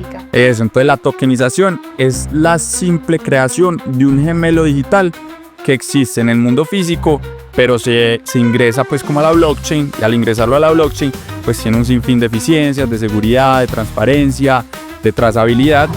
significa? Eso, entonces la tokenización es la simple creación de un gemelo digital que existe en el mundo físico, pero se ingresa pues como a la blockchain, y al ingresarlo a la blockchain pues tiene un sinfín de eficiencias, de seguridad, de transparencia, de trazabilidad.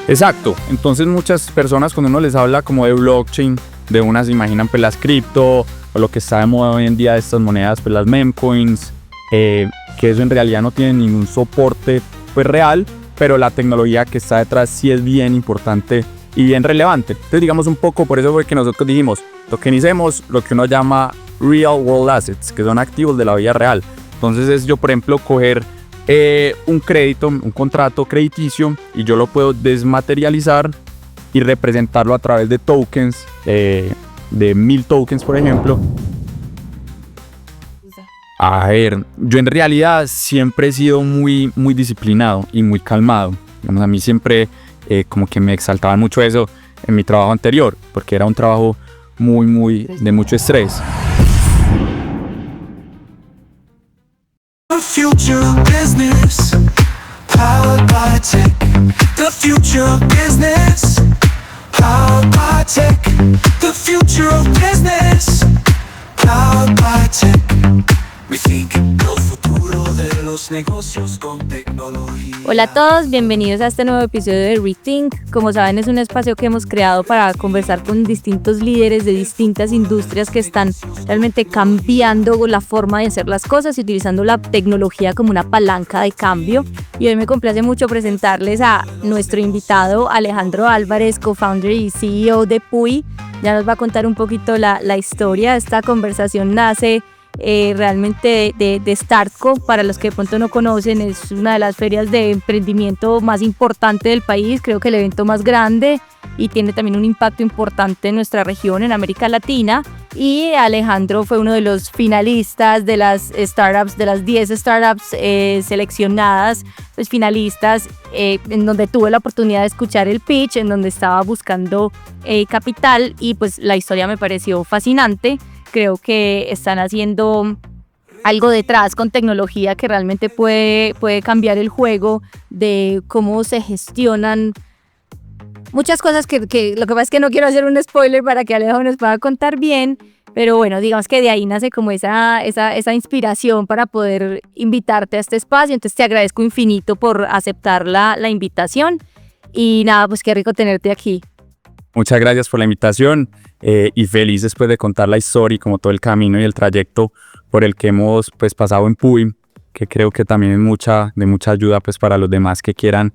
Exacto, entonces muchas personas cuando uno les habla como de blockchain, de unas se imaginan pues las cripto, o lo que está de moda hoy en día de estas monedas, pues las memcoins, que eso en realidad no tiene ningún soporte pues real, pero la tecnología que está detrás sí es bien importante y bien relevante. Entonces digamos un poco, por eso fue que nosotros dijimos, tokenicemos lo que uno llama real world assets, que son activos de la vida real. Entonces es yo, por ejemplo, coger un crédito, un contrato crediticio, y yo lo puedo desmaterializar y representarlo a través de tokens, de 1000 tokens, por ejemplo. A ver, yo en realidad siempre he sido muy disciplinado y muy calmado. A mí siempre como que me exaltaba mucho eso en mi trabajo anterior, porque era un trabajo muy de mucho estrés. The future of business, powered by tech. The future of business, powered by tech. The future of business, powered by tech. We think el futuro de los negocios con tecnología. Hola a todos, bienvenidos a este nuevo episodio de Rethink. Como saben, es un espacio que hemos creado para conversar con distintos líderes de distintas industrias que están realmente cambiando la forma de hacer las cosas y utilizando la tecnología como una palanca de cambio. Y hoy me complace mucho presentarles a nuestro invitado Alejandro Álvarez, co-founder y CEO de Puy. Ya nos va a contar un poquito la historia. Esta conversación nace realmente de Startco. Para los que de pronto no conocen, es una de las ferias de emprendimiento más importante del país, creo que el evento más grande, y tiene también un impacto importante en nuestra región, en América Latina. Y Alejandro fue uno de los finalistas de las startups, de las 10 startups seleccionadas, pues finalistas, en donde tuve la oportunidad de escuchar el pitch, en donde estaba buscando capital, y pues la historia me pareció fascinante. Creo que están haciendo algo detrás con tecnología que realmente puede cambiar el juego de cómo se gestionan muchas cosas que lo que pasa es que no quiero hacer un spoiler para que Alejo nos pueda contar bien, pero bueno, digamos que de ahí nace como esa inspiración para poder invitarte a este espacio. Entonces te agradezco infinito por aceptar la invitación, y nada, pues qué rico tenerte aquí. Muchas gracias por la invitación, y feliz después de contar la historia y como todo el camino y el trayecto por el que hemos pues pasado en Puy, que creo que también es de mucha ayuda pues para los demás que quieran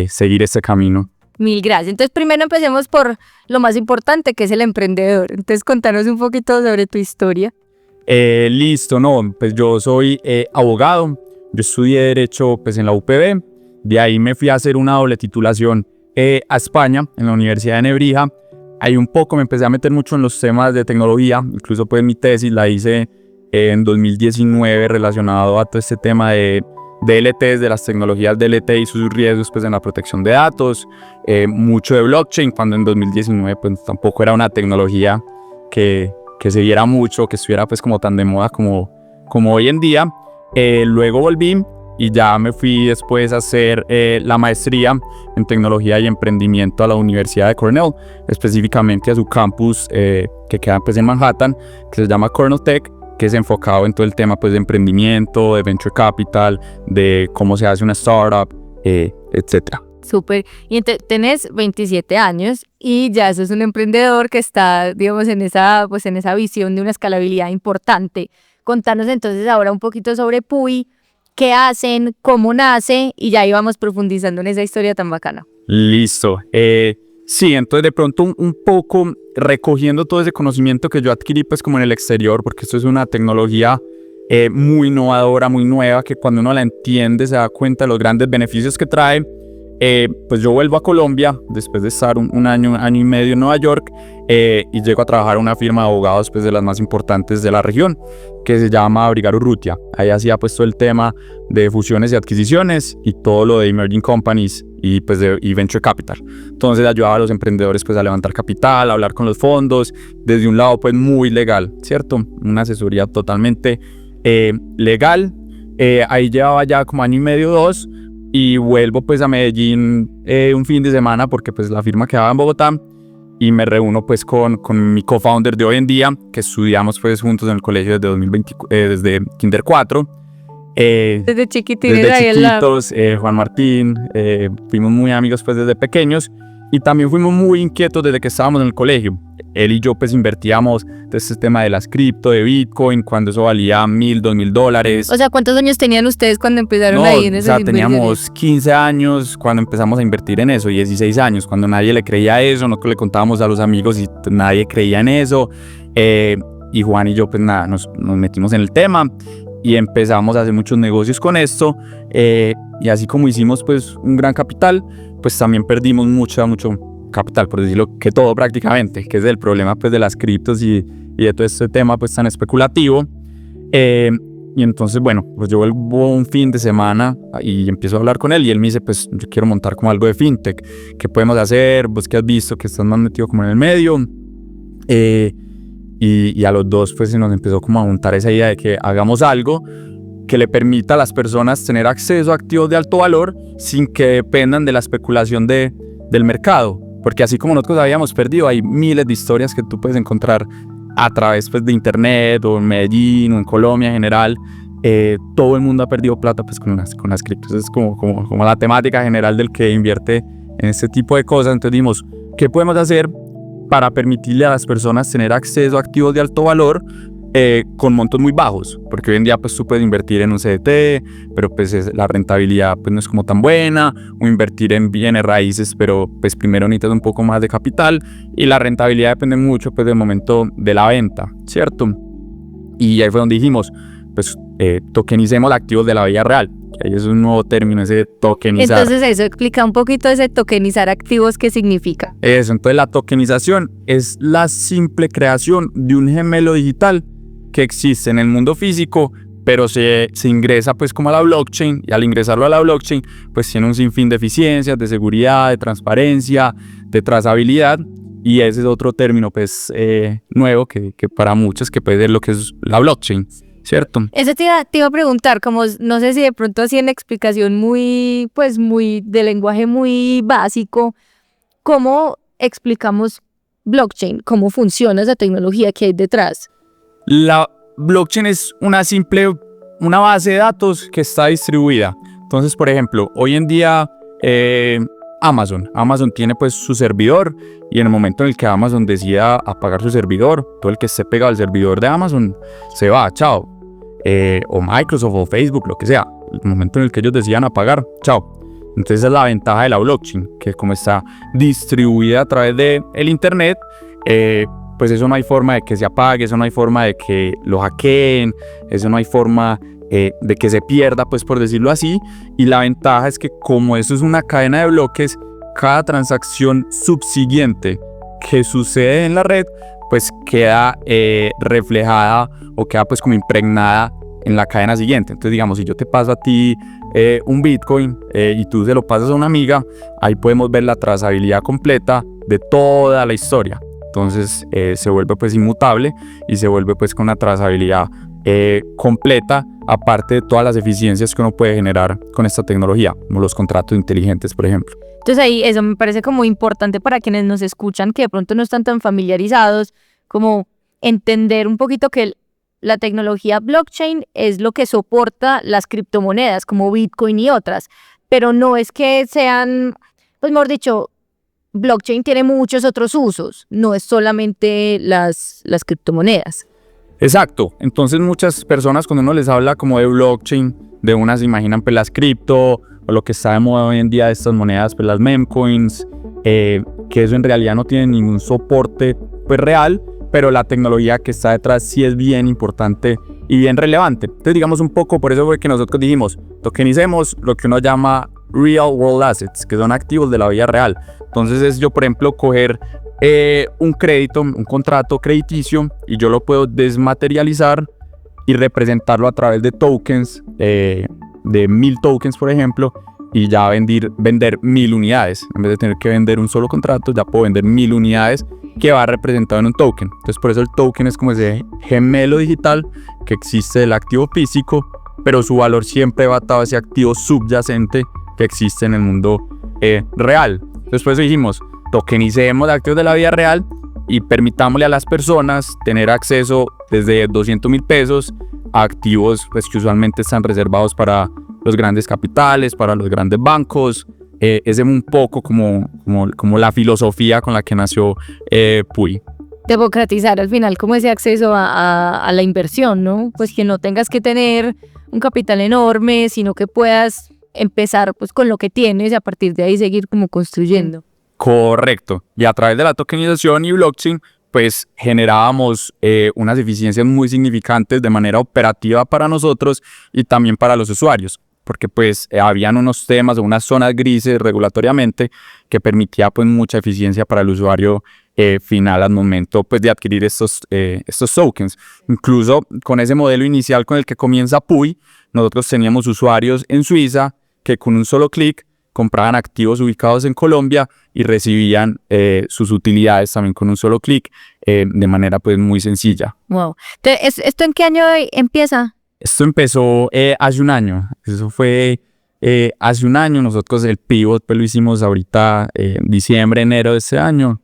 seguir este camino. Mil gracias. Entonces primero empecemos por lo más importante, que es el emprendedor. Entonces contanos un poquito sobre tu historia. Listo, no, pues yo soy abogado. Yo estudié Derecho pues en la UPB, de ahí me fui a hacer una doble titulación a España, en la Universidad de Nebrija. Ahí un poco me empecé a meter mucho en los temas de tecnología, incluso pues mi tesis la hice en 2019 relacionado a todo este tema de DLTs, de las tecnologías DLT y sus riesgos pues en la protección de datos, mucho de blockchain, cuando en 2019 pues tampoco era una tecnología que se viera mucho, que estuviera pues como tan de moda como hoy en día. Luego volví y ya me fui después a hacer la maestría en tecnología y emprendimiento a la Universidad de Cornell, específicamente a su campus que queda pues en Manhattan, que se llama Cornell Tech, que es enfocado en todo el tema pues de emprendimiento, de venture capital, de cómo se hace una startup, etcétera. Súper. Y tenés 27 años y ya sos un emprendedor que está, digamos, en esa visión de una escalabilidad importante. Contanos entonces ahora un poquito sobre Puy, qué hacen, cómo nace, y ya íbamos profundizando en esa historia tan bacana. Listo. Sí, entonces de pronto un poco recogiendo todo ese conocimiento que yo adquirí pues como en el exterior, porque esto es una tecnología muy innovadora, muy nueva, que cuando uno la entiende se da cuenta de los grandes beneficios que trae. Pues yo vuelvo a Colombia después de estar un año y medio en Nueva York, y llego a trabajar en una firma de abogados pues de las más importantes de la región, que se llama Abrigar Urrutia. Ahí hacía pues todo el tema de fusiones y adquisiciones y todo lo de emerging companies y pues y venture capital. Entonces ayudaba a los emprendedores pues a levantar capital, a hablar con los fondos, desde un lado pues muy legal, ¿cierto? Una asesoría totalmente legal, Ahí llevaba ya como año y medio, 2, y vuelvo pues a Medellín un fin de semana porque pues la firma quedaba en Bogotá, y me reúno pues con mi co-founder de hoy en día, que estudiamos pues juntos en el colegio desde 2020, desde Kinder 4. Desde chiquitines desde ahí al lado. chiquitos, Juan Martín, fuimos muy amigos pues desde pequeños, y también fuimos muy inquietos desde que estábamos en el colegio. Él y yo pues invertíamos en este tema de las cripto, de Bitcoin, cuando eso valía $1,000, $2,000. O sea, ¿cuántos años tenían ustedes cuando empezaron No, ahí en o esas sea, teníamos 15 años cuando empezamos a invertir en eso, y 16 años cuando nadie le creía a eso. Nosotros le contábamos a los amigos y nadie creía en eso. Y Juan y yo pues nada, nos metimos en el tema y empezamos a hacer muchos negocios con esto. Y así como hicimos pues un gran capital, pues también perdimos mucho capital, por decirlo, que todo prácticamente, que es el problema pues de las criptos y de todo este tema pues tan especulativo. Y entonces, bueno, pues yo vuelvo un fin de semana y empiezo a hablar con él, y él me dice, pues yo quiero montar como algo de fintech, ¿qué podemos hacer? Vos que has visto que estás más metido como en el medio. Y a los dos pues se nos empezó como a montar esa idea de que hagamos algo que le permita a las personas tener acceso a activos de alto valor sin que dependan de la especulación del mercado. Porque así como nosotros habíamos perdido, hay miles de historias que tú puedes encontrar a través pues, de internet, o en Medellín, o en Colombia en general. Todo el mundo ha perdido plata pues, con las criptos. Es como la temática general del que invierte en este tipo de cosas. Entonces dijimos, ¿qué podemos hacer para permitirle a las personas tener acceso a activos de alto valor con montos muy bajos? Porque hoy en día pues tú puedes invertir en un CDT, pero pues la rentabilidad pues no es como tan buena, o invertir en bienes raíces, pero pues primero necesitas un poco más de capital, y la rentabilidad depende mucho pues del momento de la venta, ¿cierto? Y ahí fue donde dijimos, pues tokenicemos activos de la vida real. Ahí es un nuevo término, ese tokenizar. Entonces eso explica un poquito ese tokenizar activos, ¿qué significa? Eso, entonces la tokenización es la simple creación de un gemelo digital que existe en el mundo físico, pero se ingresa pues como a la blockchain, y al ingresarlo a la blockchain pues tiene un sinfín de eficiencias, de seguridad, de transparencia, de trazabilidad, y ese es otro término pues nuevo que para muchos que puede ser lo que es la blockchain, ¿cierto? Eso te iba a preguntar, como no sé si de pronto así en explicación muy de lenguaje muy básico, ¿cómo explicamos blockchain? ¿Cómo funciona esa tecnología que hay detrás? La blockchain es una base de datos que está distribuida. Entonces, por ejemplo, hoy en día Amazon tiene pues su servidor, y en el momento en el que Amazon decida apagar su servidor, todo el que esté pegado al servidor de Amazon se va, chao. O Microsoft o Facebook, lo que sea. El momento en el que ellos decidan apagar, chao. Entonces esa es la ventaja de la blockchain, que como está distribuida a través del internet, pues eso no hay forma de que se apague, eso no hay forma de que lo hackeen, eso no hay forma de que se pierda, pues por decirlo así. Y la ventaja es que como eso es una cadena de bloques, cada transacción subsiguiente que sucede en la red pues queda reflejada, o queda pues como impregnada en la cadena siguiente. Entonces digamos, si yo te paso a ti un Bitcoin y tú se lo pasas a una amiga, ahí podemos ver la trazabilidad completa de toda la historia. Entonces se vuelve pues inmutable, y se vuelve pues con una trazabilidad completa, aparte de todas las eficiencias que uno puede generar con esta tecnología, como los contratos inteligentes, por ejemplo. Entonces ahí eso me parece como importante para quienes nos escuchan, que de pronto no están tan familiarizados, como entender un poquito que la tecnología blockchain es lo que soporta las criptomonedas como Bitcoin y otras, pero no es que sean, pues mejor dicho, blockchain tiene muchos otros usos, no es solamente las criptomonedas. Exacto, entonces muchas personas cuando uno les habla como de blockchain, de unas se imaginan pues las cripto, o lo que está de moda hoy en día de estas monedas, pues las memcoins, que eso en realidad no tiene ningún soporte pues real, pero la tecnología que está detrás sí es bien importante y bien relevante. Entonces digamos un poco, por eso fue que nosotros dijimos, tokenicemos lo que uno llama real world assets, que son activos de la vida real. Entonces es yo, por ejemplo, coger un crédito, un contrato crediticio, y yo lo puedo desmaterializar y representarlo a través de tokens, de 1000 tokens, por ejemplo, y ya vender 1000 unidades. En vez de tener que vender un solo contrato, ya puedo vender 1000 unidades que va representado en un token. Entonces por eso el token es como ese gemelo digital que existe del activo físico, pero su valor siempre va atado a ese activo subyacente que existe en el mundo real. Después dijimos, tokenicemos activos de la vida real y permitámosle a las personas tener acceso desde 200.000 pesos a activos pues, que usualmente están reservados para los grandes capitales, para los grandes bancos. Es un poco como la filosofía con la que nació Puy. Democratizar al final como ese acceso a la inversión, ¿no? Pues que no tengas que tener un capital enorme, sino que puedas empezar pues con lo que tienes y a partir de ahí seguir como construyendo. Correcto. Y a través de la tokenización y blockchain, pues generábamos unas eficiencias muy significantes de manera operativa para nosotros y también para los usuarios, porque pues habían unos temas o unas zonas grises regulatoriamente que permitía pues mucha eficiencia para el usuario final al momento pues de adquirir estos tokens. Incluso con ese modelo inicial con el que comienza Puy, nosotros teníamos usuarios en Suiza que con un solo clic compraban activos ubicados en Colombia y recibían sus utilidades también con un solo clic de manera pues muy sencilla. Wow. ¿Esto en qué año empieza? Esto empezó hace un año. Eso fue hace un año. Nosotros el pivot pues lo hicimos ahorita diciembre, enero de este año.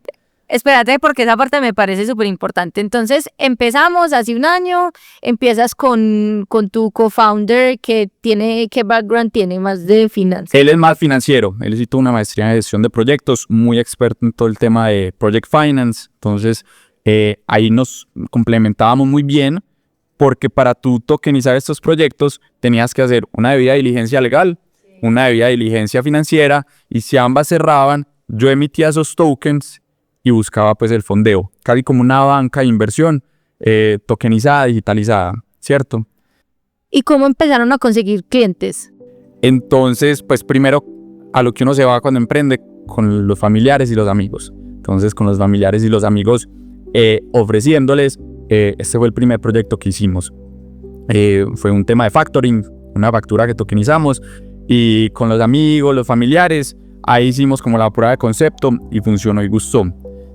Espérate, porque esa parte me parece súper importante. Entonces, empezamos hace un año, empiezas con tu co-founder ¿qué background tiene? Más de finanzas. Él es más financiero, él hizo una maestría en gestión de proyectos, muy experto en todo el tema de project finance. Entonces, ahí nos complementábamos muy bien, porque para tú tokenizar estos proyectos tenías que hacer una debida diligencia legal, una debida diligencia financiera, y si ambas cerraban, yo emitía esos tokens y buscaba pues el fondeo, casi como una banca de inversión tokenizada, digitalizada, ¿cierto? ¿Y cómo empezaron a conseguir clientes? Entonces, pues primero a lo que uno se va cuando emprende, con los familiares y los amigos. Entonces, con los familiares y los amigos ofreciéndoles, este fue el primer proyecto que hicimos. Fue un tema de factoring, una factura que tokenizamos, y con los amigos, los familiares, ahí hicimos como la prueba de concepto y funcionó y gustó.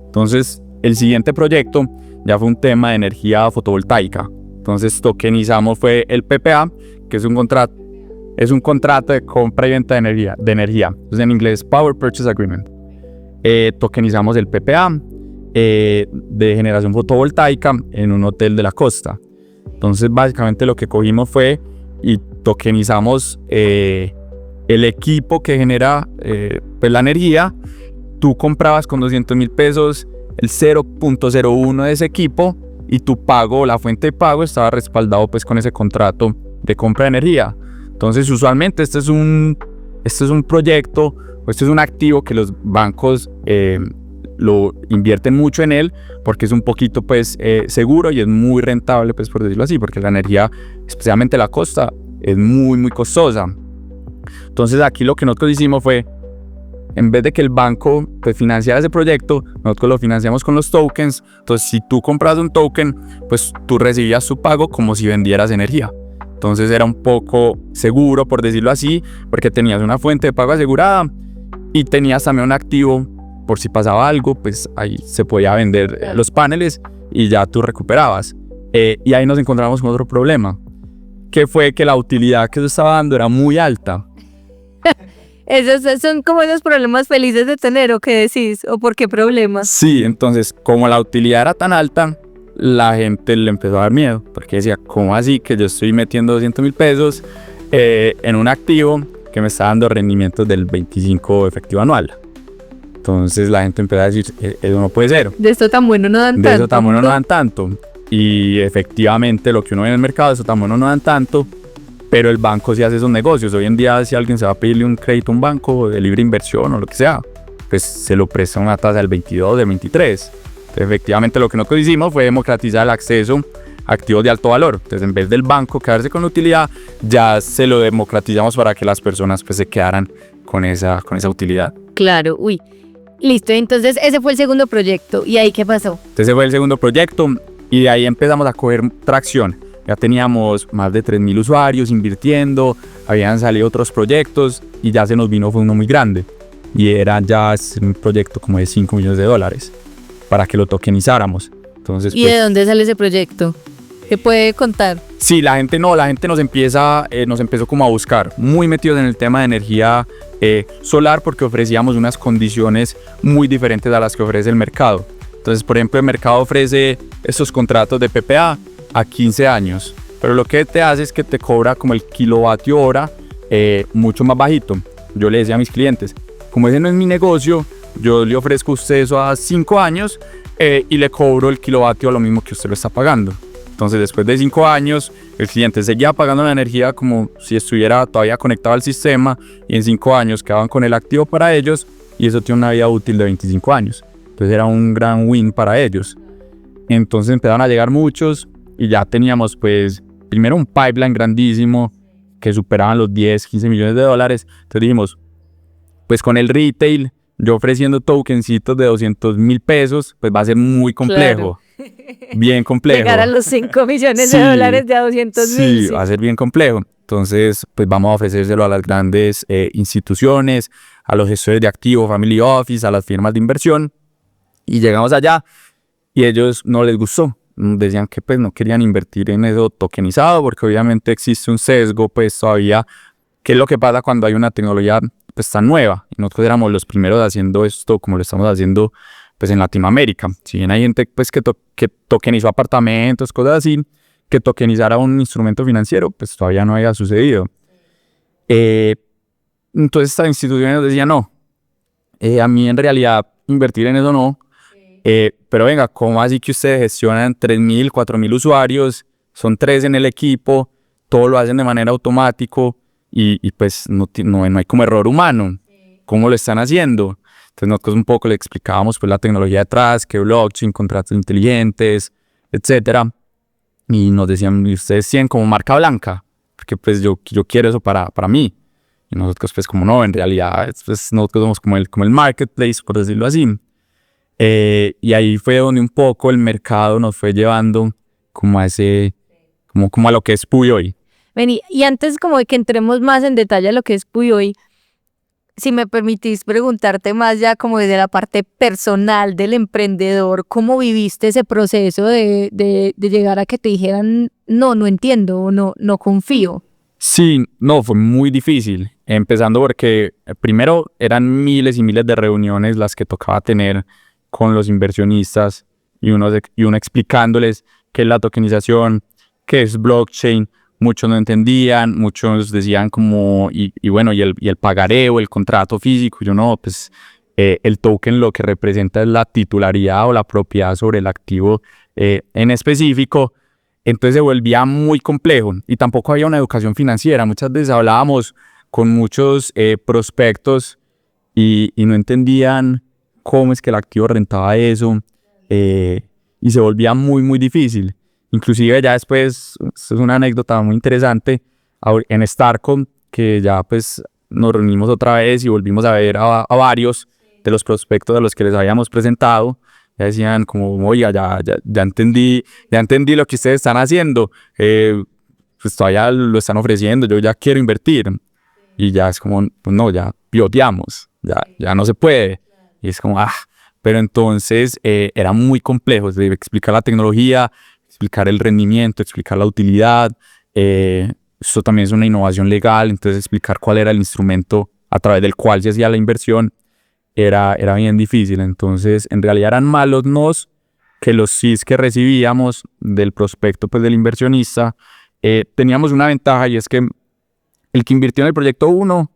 Entonces, el siguiente proyecto ya fue un tema de energía fotovoltaica. Entonces, tokenizamos fue el PPA, que es un contrato de compra y venta de energía. Entonces, en inglés, Power Purchase Agreement. Tokenizamos el PPA de generación fotovoltaica en un hotel de la costa. Entonces, básicamente lo que cogimos fue y tokenizamos el equipo que genera pues la energía. Tú comprabas con 200.000 pesos el 0.01 de ese equipo y tu pago, la fuente de pago, estaba respaldado pues con ese contrato de compra de energía. Entonces, usualmente este es un proyecto, o este es un activo que los bancos lo invierten mucho en él, porque es un poquito pues seguro y es muy rentable, pues por decirlo así, porque la energía, especialmente la costa, es muy muy costosa. Entonces, aquí lo que nosotros hicimos fue, en vez de que el banco pues financiara ese proyecto, nosotros lo financiamos con los tokens. Entonces, si tú compras un token, pues tú recibías su pago como si vendieras energía. Entonces era un poco seguro, por decirlo así, porque tenías una fuente de pago asegurada y tenías también un activo por si pasaba algo, pues ahí se podía vender los paneles y ya tú recuperabas. Y ahí nos encontramos con otro problema, que fue que la utilidad que eso estaba dando era muy alta. Esos son como esos problemas felices de tener, ¿o qué decís? ¿O por qué problemas? Sí, entonces como la utilidad era tan alta, la gente le empezó a dar miedo, porque decía, ¿cómo así que yo estoy metiendo 200.000 pesos en un activo que me está dando rendimientos del 25 efectivo anual? Entonces la gente empezó a decir, eso no puede ser. De esto tan bueno no dan tanto. De eso tan bueno no dan tanto. Y efectivamente lo que uno ve en el mercado, eso tan bueno no dan tanto, pero el banco sí hace esos negocios. Hoy en día, si alguien se va a pedirle un crédito a un banco de libre inversión o lo que sea, pues se lo presta una tasa del 22, del 23. Entonces, efectivamente lo que nosotros hicimos fue democratizar el acceso a activos de alto valor. Entonces, en vez del banco quedarse con la utilidad, ya se lo democratizamos para que las personas pues se quedaran con esa utilidad. Claro, uy. Listo, entonces ese fue el segundo proyecto. ¿Y ahí qué pasó? Entonces ese fue el segundo proyecto y de ahí empezamos a coger tracción. Ya teníamos más de 3.000 usuarios invirtiendo, habían salido otros proyectos y ya se nos vino fue uno muy grande. Y era ya un proyecto como de $5 millones para que lo tokenizáramos. Entonces, ¿Y de dónde sale ese proyecto? ¿Qué puede contar? Sí, la gente nos empezó como a buscar, muy metidos en el tema de energía solar, porque ofrecíamos unas condiciones muy diferentes a las que ofrece el mercado. Entonces, por ejemplo, el mercado ofrece estos contratos de PPA a 15 años, pero lo que te hace es que te cobra como el kilovatio hora mucho más bajito. Yo le decía a mis clientes, como ese no es mi negocio, yo le ofrezco a usted eso a 5 años y le cobro el kilovatio a lo mismo que usted lo está pagando. Entonces, después de 5 años, el cliente seguía pagando la energía como si estuviera todavía conectado al sistema, y en 5 años quedaban con el activo para ellos, y eso tiene una vida útil de 25 años. Entonces era un gran win para ellos. Entonces empezaron a llegar muchos y ya teníamos pues primero un pipeline grandísimo que superaban los 10, 15 millones de dólares. Entonces dijimos, pues con el retail, yo ofreciendo tokencitos de 200 mil pesos, pues va a ser muy complejo. Claro. Bien complejo. Llegar a los 5 millones de dólares de a 200.000. Sí, va a ser bien complejo. Entonces, pues vamos a ofrecérselo a las grandes instituciones, a los gestores de activos, family office, a las firmas de inversión. Y llegamos allá y ellos no les gustó. Decían que pues no querían invertir en eso tokenizado, porque obviamente existe un sesgo pues todavía. ¿Qué es lo que pasa cuando hay una tecnología pues tan nueva? Y nosotros éramos los primeros haciendo esto como lo estamos haciendo pues en Latinoamérica. Si bien hay gente pues que tokenizó apartamentos, cosas así, que tokenizara un instrumento financiero, pues todavía no había sucedido. Entonces estas instituciones nos decían no, a mí en realidad invertir en eso no, pero venga, ¿cómo así que ustedes gestionan 3.000, 4.000 usuarios? Son 3 en el equipo, todo lo hacen de manera automática y pues no hay como error humano. ¿Cómo lo están haciendo? Entonces nosotros un poco le explicábamos pues la tecnología detrás, que blockchain, contratos inteligentes, etcétera. Y nos decían, ustedes tienen como marca blanca, porque pues yo quiero eso para mí. Y nosotros pues como no, en realidad pues, nosotros somos como el marketplace, por decirlo así. Y ahí fue donde un poco el mercado nos fue llevando como a ese, como a lo que es Puy hoy. Vení, y antes como de que entremos más en detalle a lo que es Puy hoy, si me permitís preguntarte más ya como desde la parte personal del emprendedor, ¿cómo viviste ese proceso de llegar a que te dijeran no entiendo, no confío? Sí, no, fue muy difícil, empezando porque primero eran miles y miles de reuniones las que tocaba tener con los inversionistas y uno explicándoles qué es la tokenización, qué es blockchain. Muchos no entendían, muchos decían como, y bueno, y el pagaré o el contrato físico. Yo no, pues el token lo que representa es la titularidad o la propiedad sobre el activo en específico. Entonces se volvía muy complejo y tampoco había una educación financiera. Muchas veces hablábamos con muchos prospectos y no entendían cómo es que el activo rentaba eso y se volvía muy, muy difícil. Inclusive ya después, esto es una anécdota muy interesante, en Starcom, que ya pues nos reunimos otra vez y volvimos a ver a varios de los prospectos a los que les habíamos presentado. Ya decían como, oiga, ya entendí lo que ustedes están haciendo, pues todavía lo están ofreciendo, yo ya quiero invertir. Y ya es como, pues no, ya pivoteamos, ya no se puede. Y es como, pero entonces era muy complejo, es decir, explicar la tecnología, explicar el rendimiento, explicar la utilidad. Esto también es una innovación legal, entonces explicar cuál era el instrumento a través del cual se hacía la inversión era bien difícil. Entonces en realidad eran más los nos que los sís que recibíamos del prospecto pues del inversionista. Teníamos una ventaja y es que el que invirtió en el proyecto 1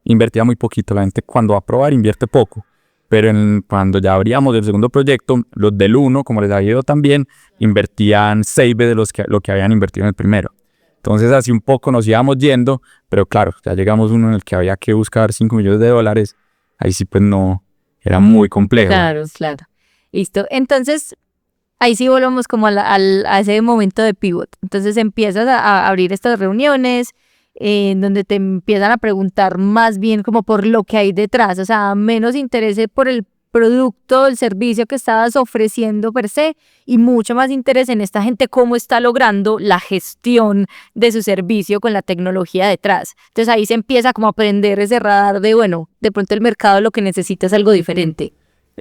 invertía muy poquito, la gente cuando va a probar invierte poco. Pero cuando ya abríamos el segundo proyecto, los del 1, como les había ido también, invertían 6 veces lo que habían invertido en el primero. Entonces así un poco nos íbamos yendo, pero claro, ya llegamos uno en el que había que buscar 5 millones de dólares, ahí sí pues no, era muy complejo. Claro. Listo, entonces ahí sí volvemos como a ese momento de pivot. Entonces empiezas a abrir estas reuniones, en donde te empiezan a preguntar más bien como por lo que hay detrás, o sea, menos interés por el producto, el servicio que estabas ofreciendo per se, y mucho más interés en esta gente cómo está logrando la gestión de su servicio con la tecnología detrás. Entonces ahí se empieza como a aprender ese radar de, bueno, de pronto el mercado lo que necesita es algo diferente.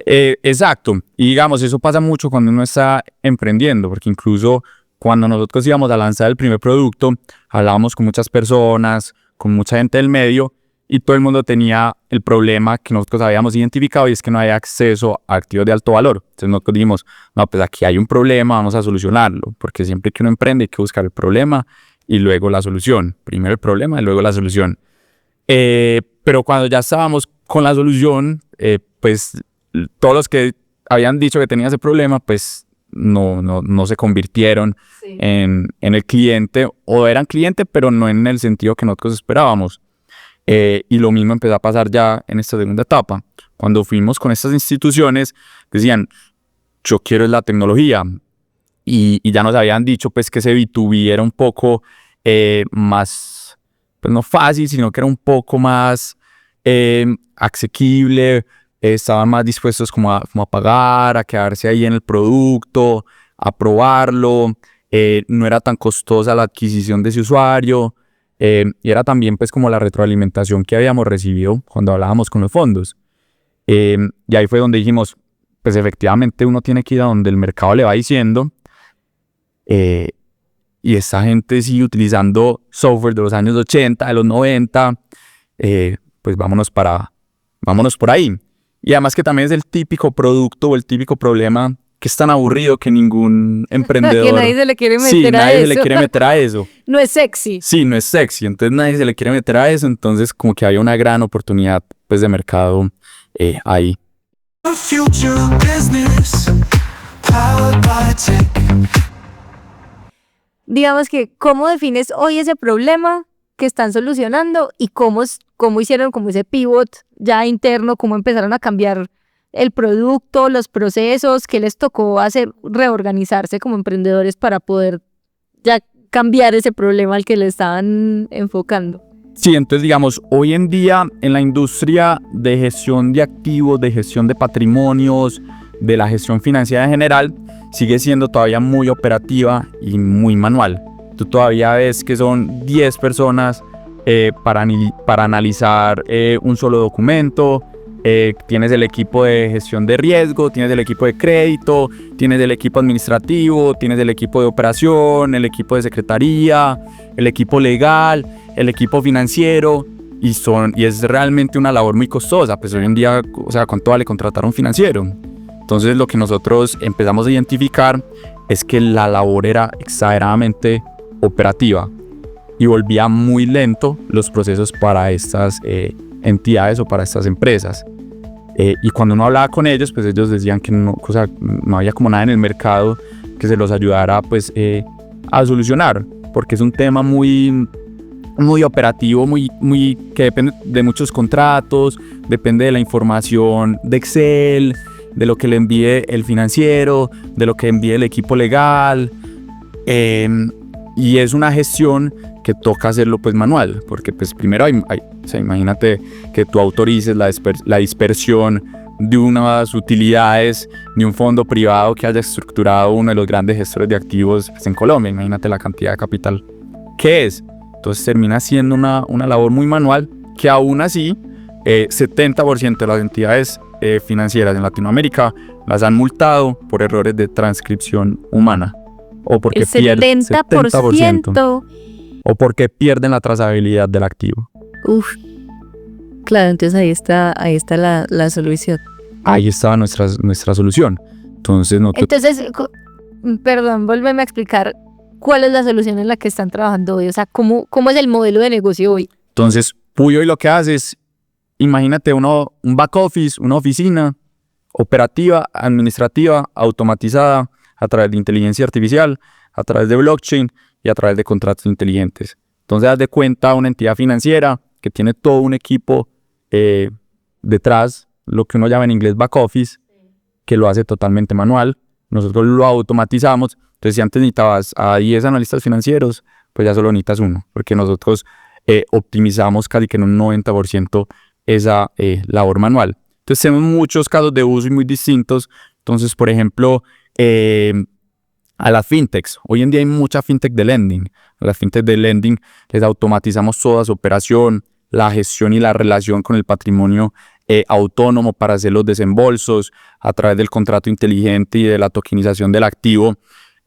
Exacto, y digamos, eso pasa mucho cuando uno está emprendiendo, porque incluso cuando nosotros íbamos a lanzar el primer producto, hablábamos con muchas personas, con mucha gente del medio, y todo el mundo tenía el problema que nosotros habíamos identificado, y es que no había acceso a activos de alto valor. Entonces nosotros dijimos, no, pues aquí hay un problema, vamos a solucionarlo, porque siempre que uno emprende hay que buscar el problema y luego la solución. Primero el problema y luego la solución. Pero cuando ya estábamos con la solución, pues todos los que habían dicho que tenían ese problema, pues no se convirtieron en el cliente, o eran cliente, pero no en el sentido que nosotros esperábamos. Y lo mismo empezó a pasar ya en esta segunda etapa. Cuando fuimos con estas instituciones, decían, yo quiero la tecnología. Y ya nos habían dicho pues que ese B2B era un poco más, pues no fácil, sino que era un poco más asequible. Estaban más dispuestos como a pagar, a quedarse ahí en el producto, a probarlo. No era tan costosa la adquisición de ese usuario. Y era también pues como la retroalimentación que habíamos recibido cuando hablábamos con los fondos. Y ahí fue donde dijimos, pues efectivamente uno tiene que ir a donde el mercado le va diciendo. Y esta gente sigue utilizando software de los años 80, de los 90, pues vámonos por ahí. Y además que también es el típico producto o el típico problema que es tan aburrido que ningún emprendedor... Que nadie se le quiere meter sí, a nadie eso. se le quiere meter a eso. No es sexy. Sí, no es sexy, entonces nadie se le quiere meter a eso, entonces como que había una gran oportunidad pues de mercado ahí. The future of business, powered by tech. Digamos que, ¿cómo defines hoy ese problema que están solucionando y cómo hicieron como ese pivot ya interno, cómo empezaron a cambiar el producto, los procesos, qué les tocó hacer, reorganizarse como emprendedores para poder ya cambiar ese problema al que le estaban enfocando? Sí, entonces digamos, hoy en día en la industria de gestión de activos, de gestión de patrimonios, de la gestión financiera en general, sigue siendo todavía muy operativa y muy manual. Tú todavía ves que son 10 personas para analizar un solo documento. Tienes el equipo de gestión de riesgo, tienes el equipo de crédito, tienes el equipo administrativo, tienes el equipo de operación, el equipo de secretaría, el equipo legal, el equipo financiero, y es realmente una labor muy costosa. Pues hoy en día, o sea, ¿cuánto vale contratar a un financiero? Entonces lo que nosotros empezamos a identificar es que la labor era exageradamente operativa y volvía muy lento los procesos para estas entidades o para estas empresas. Y cuando uno hablaba con ellos, pues ellos decían que no, o sea, no había como nada en el mercado que se los ayudara pues, a solucionar, porque es un tema muy operativo, que depende de muchos contratos, depende de la información de Excel, de lo que le envíe el financiero, de lo que envíe el equipo legal, y es una gestión que toca hacerlo pues manual, porque pues primero o sea, imagínate que tú autorices la dispersión de unas utilidades de un fondo privado que haya estructurado uno de los grandes gestores de activos pues, en Colombia. Imagínate la cantidad de capital que es. Entonces termina siendo una labor muy manual que aún así 70% de las entidades financieras en Latinoamérica las han multado por errores de transcripción humana o porque El 70%. O porque pierden la trazabilidad del activo. Uf, claro, entonces ahí está la solución. Ahí estaba nuestra solución. Entonces, perdón, vuélveme a explicar cuál es la solución en la que están trabajando hoy. O sea, ¿cómo es el modelo de negocio hoy? Entonces, Puyo hoy lo que hace es, imagínate un back office, una oficina operativa, administrativa, automatizada a través de inteligencia artificial, a través de blockchain y a través de contratos inteligentes. Entonces, haz de cuenta una entidad financiera que tiene todo un equipo detrás, lo que uno llama en inglés back office, que lo hace totalmente manual. Nosotros lo automatizamos. Entonces, si antes necesitabas a 10 analistas financieros, pues ya solo necesitas uno, porque nosotros optimizamos casi que en un 90% esa labor manual. Entonces, tenemos muchos casos de uso y muy distintos. Entonces, por ejemplo, a las fintechs. Hoy en día hay mucha fintech de lending. A las fintech de lending les automatizamos toda su operación, la gestión y la relación con el patrimonio autónomo para hacer los desembolsos a través del contrato inteligente y de la tokenización del activo.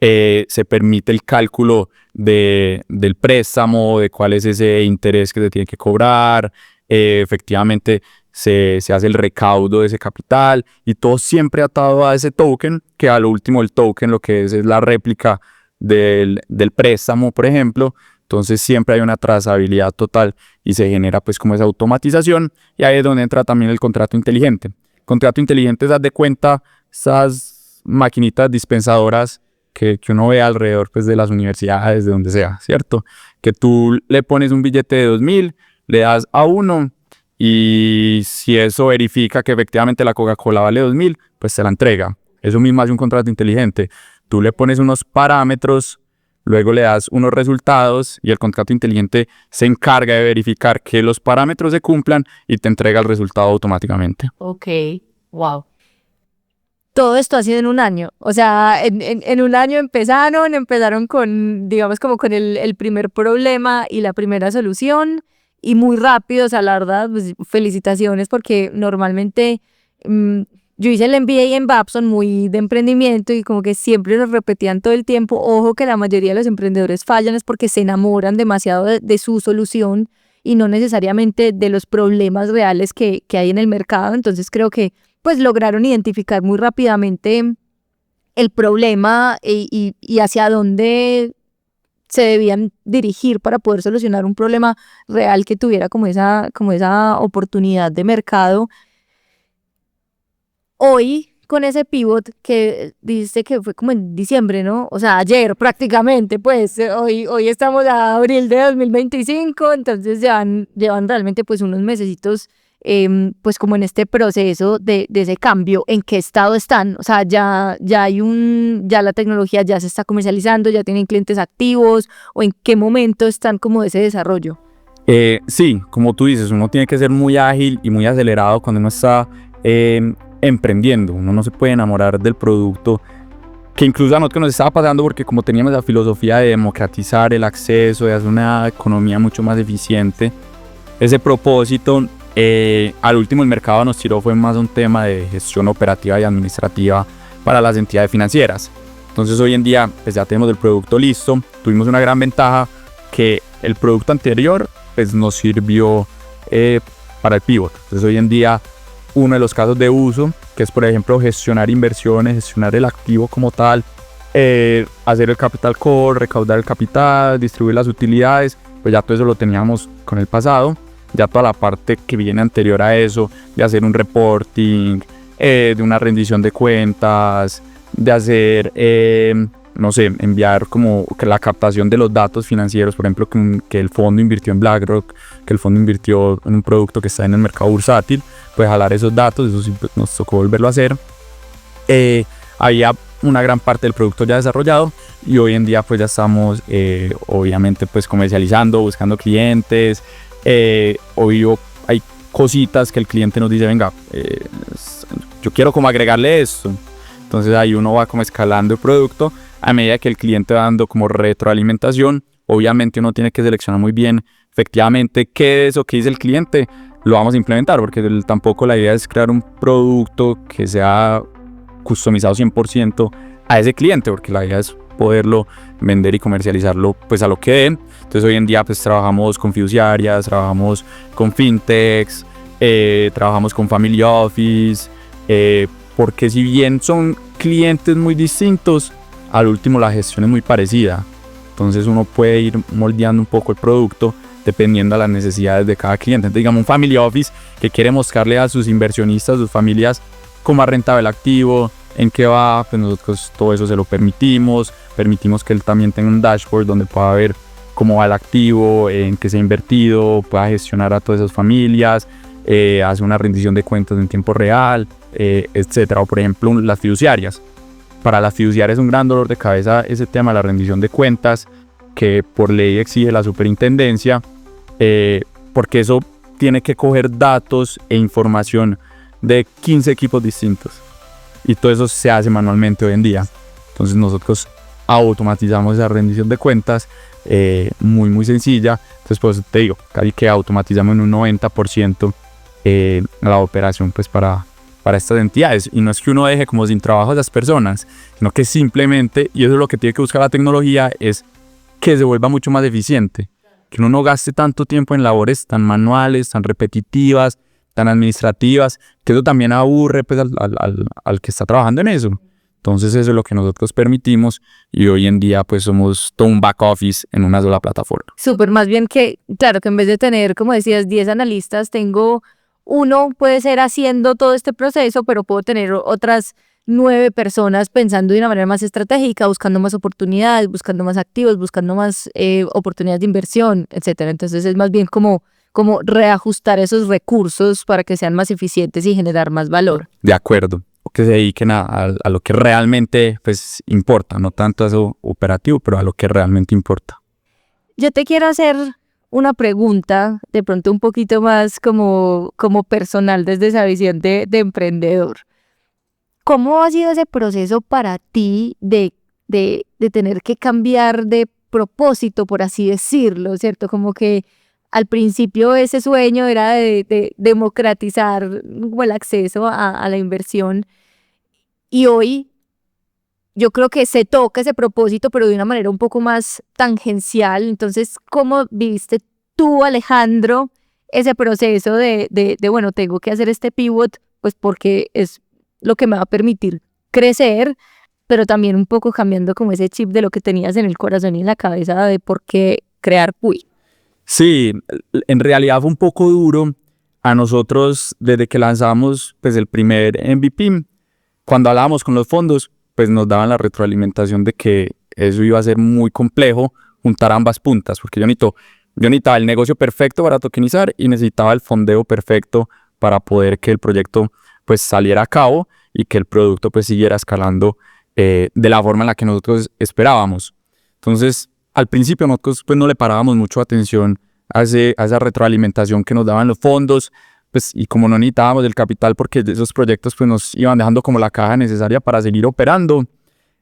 se permite el cálculo del préstamo, de cuál es ese interés que se tiene que cobrar, efectivamente se hace el recaudo de ese capital y todo siempre atado a ese token, que a lo último el token lo que es la réplica del préstamo, por ejemplo. Entonces siempre hay una trazabilidad total y se genera pues como esa automatización, y ahí es donde entra también el contrato inteligente. El contrato inteligente es, haz de cuenta, esas maquinitas dispensadoras que uno ve alrededor pues de las universidades, de donde sea, ¿cierto? Que tú le pones un billete de 2.000, le das a uno y si eso verifica que efectivamente la Coca-Cola vale 2.000, pues se la entrega. Eso mismo hace un contrato inteligente. Tú le pones unos parámetros, luego le das unos resultados y el contrato inteligente se encarga de verificar que los parámetros se cumplan y te entrega el resultado automáticamente. Ok, wow. Todo esto ha sido en un año. O sea, en un año empezaron con, digamos, como con el primer problema y la primera solución, y muy rápido. O sea, la verdad, pues, felicitaciones, porque normalmente yo hice el MBA en Babson, muy de emprendimiento, y como que siempre nos repetían todo el tiempo, ojo, que la mayoría de los emprendedores fallan es porque se enamoran demasiado de su solución y no necesariamente de los problemas reales que hay en el mercado. Entonces creo que pues lograron identificar muy rápidamente el problema y hacia dónde se debían dirigir para poder solucionar un problema real que tuviera como esa oportunidad de mercado. Hoy, con ese pivot que dijiste que fue como en diciembre, ¿no? O sea, ayer prácticamente, pues hoy estamos a abril de 2025, entonces llevan realmente pues unos mesecitos pues como en este proceso de ese cambio. ¿En qué estado están? O sea, ya la tecnología ya se está comercializando, ya tienen clientes activos, o en qué momento están como de ese desarrollo. Sí, como tú dices, uno tiene que ser muy ágil y muy acelerado cuando uno está emprendiendo. Uno no se puede enamorar del producto, que incluso a nosotros nos estaba pasando, porque como teníamos la filosofía de democratizar el acceso, de hacer una economía mucho más eficiente, ese propósito, al último el mercado nos tiró fue más un tema de gestión operativa y administrativa para las entidades financieras. Entonces hoy en día pues ya tenemos el producto listo. Tuvimos una gran ventaja, que el producto anterior pues nos sirvió para el pivot. Entonces hoy en día uno de los casos de uso, que es por ejemplo gestionar inversiones, gestionar el activo como tal, hacer el capital call, recaudar el capital, distribuir las utilidades, pues ya todo eso lo teníamos con el pasado. Ya toda la parte que viene anterior a eso, de hacer un reporting, de una rendición de cuentas, de hacer, no sé, enviar como que la captación de los datos financieros, por ejemplo, que el fondo invirtió en BlackRock, que el fondo invirtió en un producto que está en el mercado bursátil, pues jalar esos datos, eso sí nos tocó volverlo a hacer. Había una gran parte del producto ya desarrollado, y hoy en día pues ya estamos obviamente pues comercializando, buscando clientes. Hoy hay cositas que el cliente nos dice, venga, yo quiero como agregarle esto. Entonces ahí uno va como escalando el producto a medida que el cliente va dando como retroalimentación. Obviamente uno tiene que seleccionar muy bien efectivamente qué es eso que dice el cliente, lo vamos a implementar, porque tampoco la idea es crear un producto que sea customizado 100% a ese cliente, porque la idea es poderlo vender y comercializarlo pues a lo que dé. Entonces hoy en día pues trabajamos con fiduciarias, trabajamos con fintechs, trabajamos con family office, porque si bien son clientes muy distintos, al último la gestión es muy parecida. Entonces uno puede ir moldeando un poco el producto dependiendo de las necesidades de cada cliente. Entonces, digamos, un family office que quiere mostrarle a sus inversionistas, sus familias, cómo ha rentado el activo, en qué va, pues nosotros todo eso se lo permitimos que él también tenga un dashboard donde pueda ver cómo va el activo, en qué se ha invertido, pueda gestionar a todas esas familias, hace una rendición de cuentas en tiempo real, etcétera. O por ejemplo las fiduciarias. Para las fiduciarias es un gran dolor de cabeza ese tema de la rendición de cuentas, que por ley exige la superintendencia, porque eso tiene que coger datos e información de 15 equipos distintos, y todo eso se hace manualmente hoy en día. Entonces nosotros automatizamos esa rendición de cuentas, muy sencilla. Entonces pues te digo, casi que automatizamos en un 90% la operación pues para para estas entidades. Y no es que uno deje como sin trabajo a esas personas, sino que simplemente, y eso es lo que tiene que buscar la tecnología, es que se vuelva mucho más eficiente. Que uno no gaste tanto tiempo en labores tan manuales, tan repetitivas, tan administrativas, que eso también aburre pues, al que está trabajando en eso. Entonces eso es lo que nosotros permitimos y hoy en día pues somos todo un back office en una sola plataforma. Súper, más bien que, claro, que en vez de tener, como decías, 10 analistas, tengo uno puede ser haciendo todo este proceso, pero puedo tener otras 9 personas pensando de una manera más estratégica, buscando más oportunidades, buscando más activos, buscando más oportunidades de inversión, etcétera. Entonces es más bien como reajustar esos recursos para que sean más eficientes y generar más valor. De acuerdo. Que se dediquen a lo que realmente pues, importa, no tanto a eso operativo, pero a lo que realmente importa. Yo te quiero hacer una pregunta, de pronto un poquito más como personal desde esa visión de emprendedor. ¿Cómo ha sido ese proceso para ti de tener que cambiar de propósito, por así decirlo, ¿cierto? Como que al principio ese sueño era de democratizar el acceso a la inversión y hoy yo creo que se toca ese propósito, pero de una manera un poco más tangencial. Entonces, ¿cómo viviste tú, Alejandro, ese proceso de bueno, tengo que hacer este pivot, pues porque es lo que me va a permitir crecer, pero también un poco cambiando como ese chip de lo que tenías en el corazón y en la cabeza de por qué crear Puy? Sí, en realidad fue un poco duro a nosotros desde que lanzamos pues, el primer MVP. Cuando hablábamos con los fondos, pues nos daban la retroalimentación de que eso iba a ser muy complejo juntar ambas puntas, porque yo necesitaba el negocio perfecto para tokenizar y necesitaba el fondeo perfecto para poder que el proyecto pues saliera a cabo y que el producto pues siguiera escalando de la forma en la que nosotros esperábamos. Entonces, al principio nosotros pues no le parábamos mucho atención a esa retroalimentación que nos daban los fondos, pues, y como no necesitábamos el capital porque esos proyectos pues nos iban dejando como la caja necesaria para seguir operando,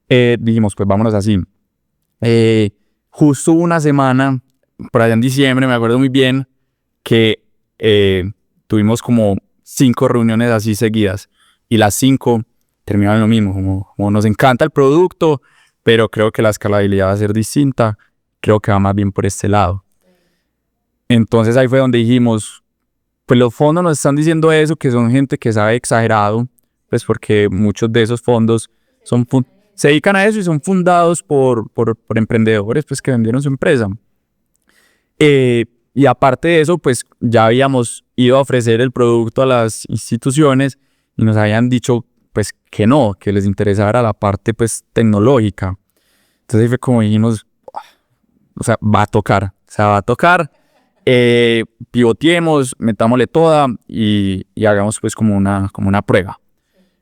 dijimos pues vámonos así. Justo una semana, por allá en diciembre, me acuerdo muy bien que tuvimos como 5 reuniones así seguidas y las 5 terminaban lo mismo, como nos encanta el producto, pero creo que la escalabilidad va a ser distinta, creo que va más bien por este lado. Entonces ahí fue donde dijimos, pues los fondos nos están diciendo eso, que son gente que sabe exagerado, pues porque muchos de esos fondos se dedican a eso y son fundados por emprendedores pues que vendieron su empresa. Y aparte de eso, pues ya habíamos ido a ofrecer el producto a las instituciones y nos habían dicho pues que no, que les interesara la parte pues tecnológica. Entonces ahí fue como dijimos, o sea, va a tocar. Pivoteemos, metámosle toda y hagamos pues como una prueba.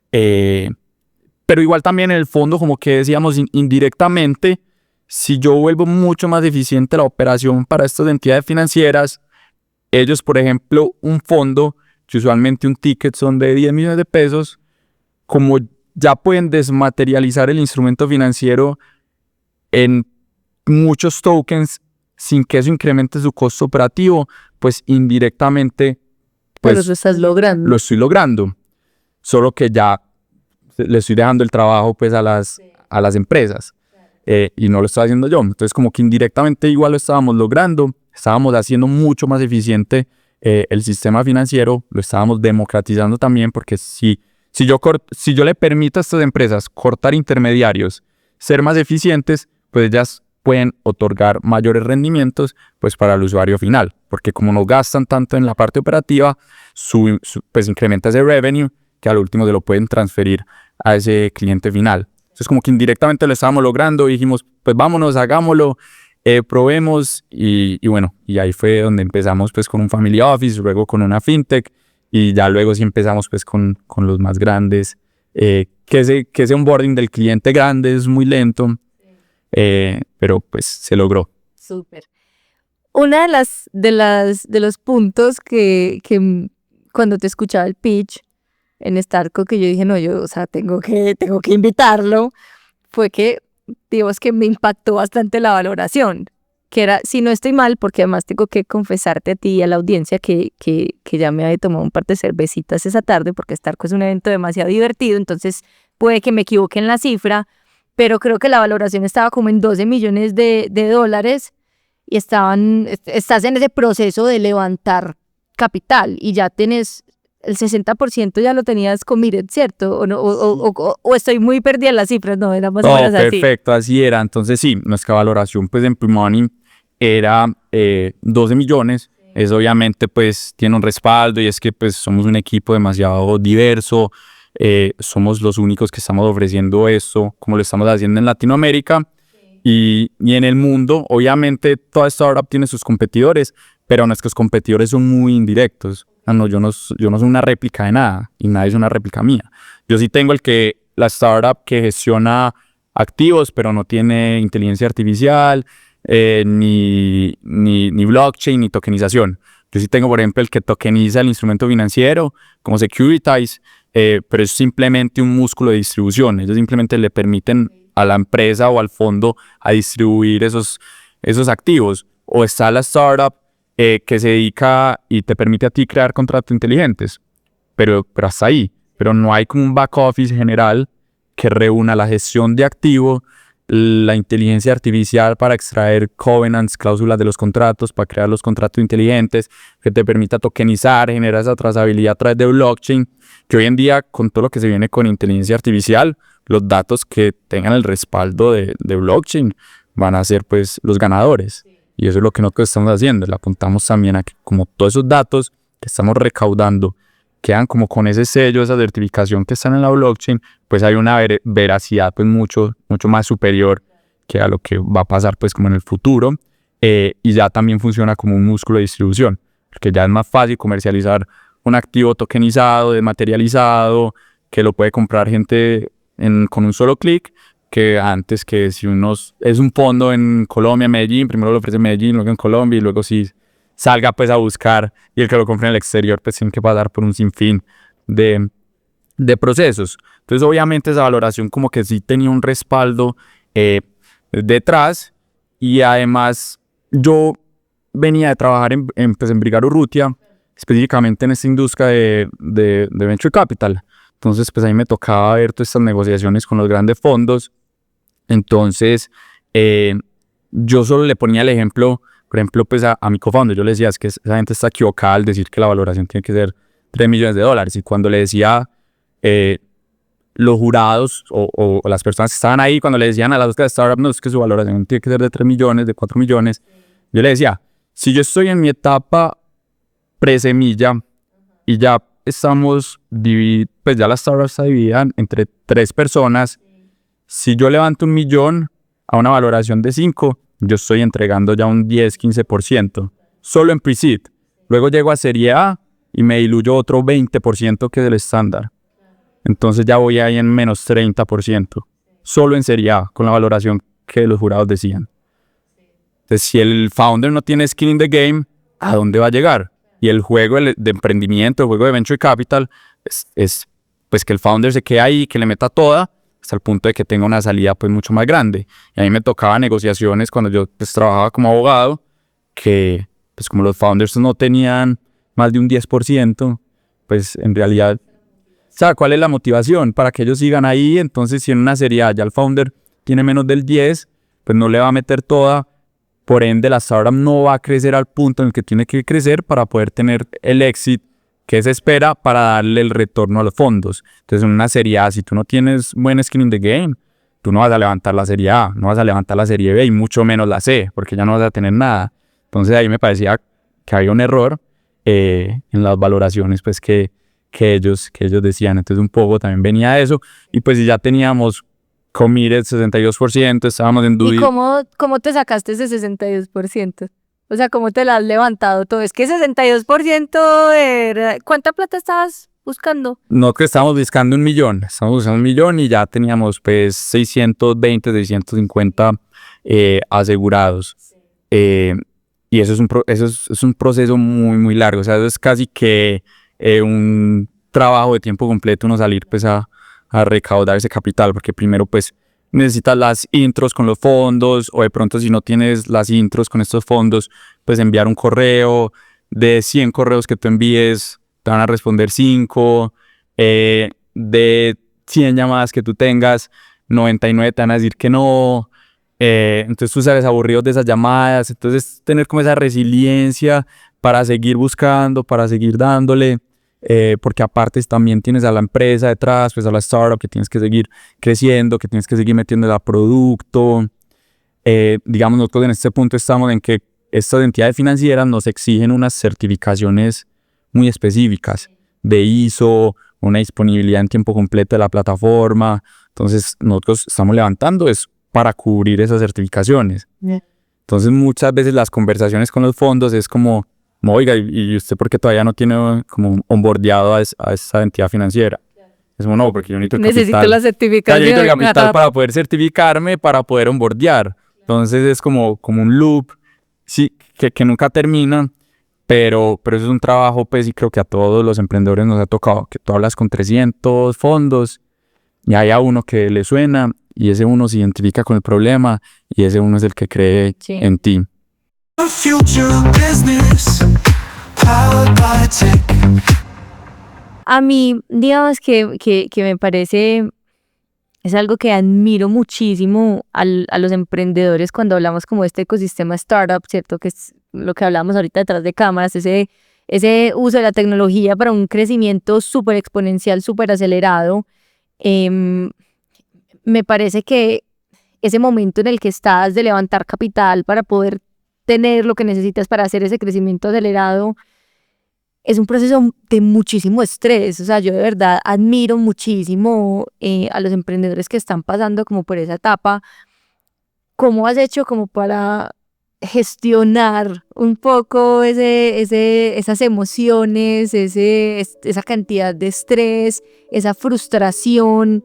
Pero igual también en el fondo como que decíamos indirectamente, si yo vuelvo mucho más eficiente la operación para estas entidades financieras, ellos por ejemplo un fondo, que usualmente un ticket son de 10 millones de pesos, como ya pueden desmaterializar el instrumento financiero en muchos tokens sin que eso incremente su costo operativo, pues indirectamente pues, pero lo estás logrando. Lo estoy logrando, solo que ya le estoy dejando el trabajo pues a las empresas y no lo estoy haciendo yo. Entonces como que indirectamente igual lo estábamos logrando, estábamos haciendo mucho más eficiente el sistema financiero, lo estábamos democratizando también porque si yo le permito a estas empresas cortar intermediarios, ser más eficientes, pues ellas pueden otorgar mayores rendimientos pues para el usuario final, porque como no gastan tanto en la parte operativa, pues incrementa ese revenue que al último se lo pueden transferir a ese cliente final. Entonces como que indirectamente lo estábamos logrando y dijimos, pues vámonos, hagámoslo, probemos y bueno, y ahí fue donde empezamos pues con un family office, luego con una fintech y ya luego sí empezamos pues con los más grandes, que ese onboarding del cliente grande es muy lento. Pero pues se logró. Súper. Una de los puntos que cuando te escuchaba el pitch en Starco, que yo dije, no, yo, o sea, tengo que invitarlo, fue que, digamos que me impactó bastante la valoración. que era, si no estoy mal, porque además tengo que confesarte a ti y a la audiencia que ya me había tomado un par de cervecitas esa tarde, porque Starco es un evento demasiado divertido, entonces puede que me equivoque en la cifra, pero creo que la valoración estaba como en 12 millones de dólares y estás en ese proceso de levantar capital y ya tienes el 60% ya lo tenías committed, ¿cierto? O estoy muy perdida en las cifras, no, era más o menos así. Perfecto, así era. Entonces sí, nuestra valoración pues en pre-money era 12 millones. Eso obviamente pues tiene un respaldo y es que pues somos un equipo demasiado diverso. Somos los únicos que estamos ofreciendo esto como lo estamos haciendo en Latinoamérica y en el mundo. Obviamente toda startup tiene sus competidores, pero nuestros competidores son muy indirectos. Yo no soy una réplica de nada y nadie es una réplica mía. Yo sí tengo la startup que gestiona activos, pero no tiene inteligencia artificial, ni blockchain, ni tokenización. Yo sí tengo, por ejemplo, el que tokeniza el instrumento financiero, como Securitize, pero es simplemente un músculo de distribución. Ellos simplemente le permiten a la empresa o al fondo a distribuir esos activos. O está la startup que se dedica y te permite a ti crear contratos inteligentes, pero hasta ahí. Pero no hay como un back office general que reúna la gestión de activo, la inteligencia artificial para extraer covenants, cláusulas de los contratos, para crear los contratos inteligentes, que te permita tokenizar, generar esa trazabilidad a través de blockchain, que hoy en día con todo lo que se viene con inteligencia artificial, los datos que tengan el respaldo de blockchain van a ser pues los ganadores. Y eso es lo que nosotros estamos haciendo. Le apuntamos también a que como todos esos datos que estamos recaudando quedan como con ese sello, esa certificación que están en la blockchain, pues hay una veracidad pues mucho más superior que a lo que va a pasar pues como en el futuro. Y ya también funciona como un músculo de distribución, porque ya es más fácil comercializar un activo tokenizado, desmaterializado, que lo puede comprar gente con un solo clic, que antes que si es un fondo en Colombia, Medellín, primero lo ofrece en Medellín, luego en Colombia y luego si salga pues a buscar y el que lo compre en el exterior pues tiene que pasar por un sinfín de procesos. Entonces obviamente esa valoración como que sí tenía un respaldo detrás y además yo venía de trabajar en Brigar Urrutia, específicamente en esta industria de Venture Capital. Entonces pues ahí me tocaba ver todas estas negociaciones con los grandes fondos. Entonces yo solo le ponía el ejemplo, por ejemplo pues a mi co-founder, yo le decía es que esa gente está equivocada al decir que la valoración tiene que ser 3 millones de dólares y cuando le decía los jurados o las personas que estaban ahí, cuando le decían a las de startup no es que su valoración tiene que ser de 3 millones, de 4 millones, yo le decía, si yo estoy en mi etapa pre-semilla y ya estamos, pues ya la startup está dividida entre 3 personas, si yo levanto 1 millón a una valoración de 5, yo estoy entregando ya un 10-15%, solo en pre-seed. Luego llego a serie A y me diluyo otro 20% que es el estándar. Entonces ya voy ahí en menos 30%, solo en serie A, con la valoración que los jurados decían. Entonces si el founder no tiene skin in the game, ¿a dónde va a llegar? Y el juego de emprendimiento, el juego de venture capital, es pues que el founder se quede ahí, que le meta toda, hasta el punto de que tenga una salida pues mucho más grande. Y a mí me tocaba negociaciones cuando yo pues trabajaba como abogado, que pues como los founders no tenían más de un 10%, pues en realidad, ¿sabe cuál es la motivación? Para que ellos sigan ahí. Entonces si en una serie A ya el founder tiene menos del 10, pues no le va a meter toda. Por ende, la startup no va a crecer al punto en el que tiene que crecer para poder tener el exit que se espera para darle el retorno a los fondos. Entonces, en una serie A, si tú no tienes buen skin in the game, tú no vas a levantar la serie A, no vas a levantar la serie B y mucho menos la C, porque ya no vas a tener nada. Entonces, ahí me parecía que había un error en las valoraciones pues, que ellos decían. Entonces, un poco también venía de eso. Y pues, si ya teníamos committed 62%, estábamos en due. ¿Y cómo te sacaste ese 62%? O sea, ¿cómo te la has levantado todo? Es que 62% era... ¿Cuánta plata estabas buscando? No, que estábamos buscando 1 millón. Estábamos buscando 1 millón y ya teníamos pues 620, 650 asegurados. Y eso es un proceso muy, muy largo. O sea, eso es casi que un trabajo de tiempo completo uno salir pues a recaudar ese capital, porque primero pues necesitas las intros con los fondos, o de pronto si no tienes las intros con estos fondos, pues enviar un correo. De 100 correos que tú envíes, te van a responder 5. De 100 llamadas que tú tengas, 99 te van a decir que no. Entonces tú sales aburrido de esas llamadas. Entonces tener como esa resiliencia para seguir buscando, para seguir dándole, porque aparte también tienes a la empresa detrás, pues a la startup que tienes que seguir creciendo, que tienes que seguir metiéndole a producto. Digamos, nosotros en este punto estamos en que estas entidades financieras nos exigen unas certificaciones muy específicas de ISO, una disponibilidad en tiempo completo de la plataforma. Entonces nosotros estamos levantando es para cubrir esas certificaciones. Entonces muchas veces las conversaciones con los fondos es como, oiga, ¿y usted por qué todavía no tiene como onboardeado a esa entidad financiera? Es como, no, porque yo necesito la certificación. Yo necesito el capital para poder certificarme, para poder onboardear. Entonces es como un loop, sí, que nunca termina, pero eso es un trabajo, pues, y creo que a todos los emprendedores nos ha tocado, que tú hablas con 300 fondos y hay a uno que le suena y ese uno se identifica con el problema y ese uno es el que cree en ti. The future business, powered by tech. A mí, digamos que me parece, es algo que admiro muchísimo a los emprendedores cuando hablamos como de este ecosistema startup, ¿cierto? Que es lo que hablamos ahorita detrás de cámaras, ese uso de la tecnología para un crecimiento súper exponencial, súper acelerado. Me parece que ese momento en el que estás de levantar capital para poder tener lo que necesitas para hacer ese crecimiento acelerado es un proceso de muchísimo estrés. O sea, yo de verdad admiro muchísimo a los emprendedores que están pasando como por esa etapa. ¿Cómo has hecho como para gestionar un poco esas emociones, esa cantidad de estrés, esa frustración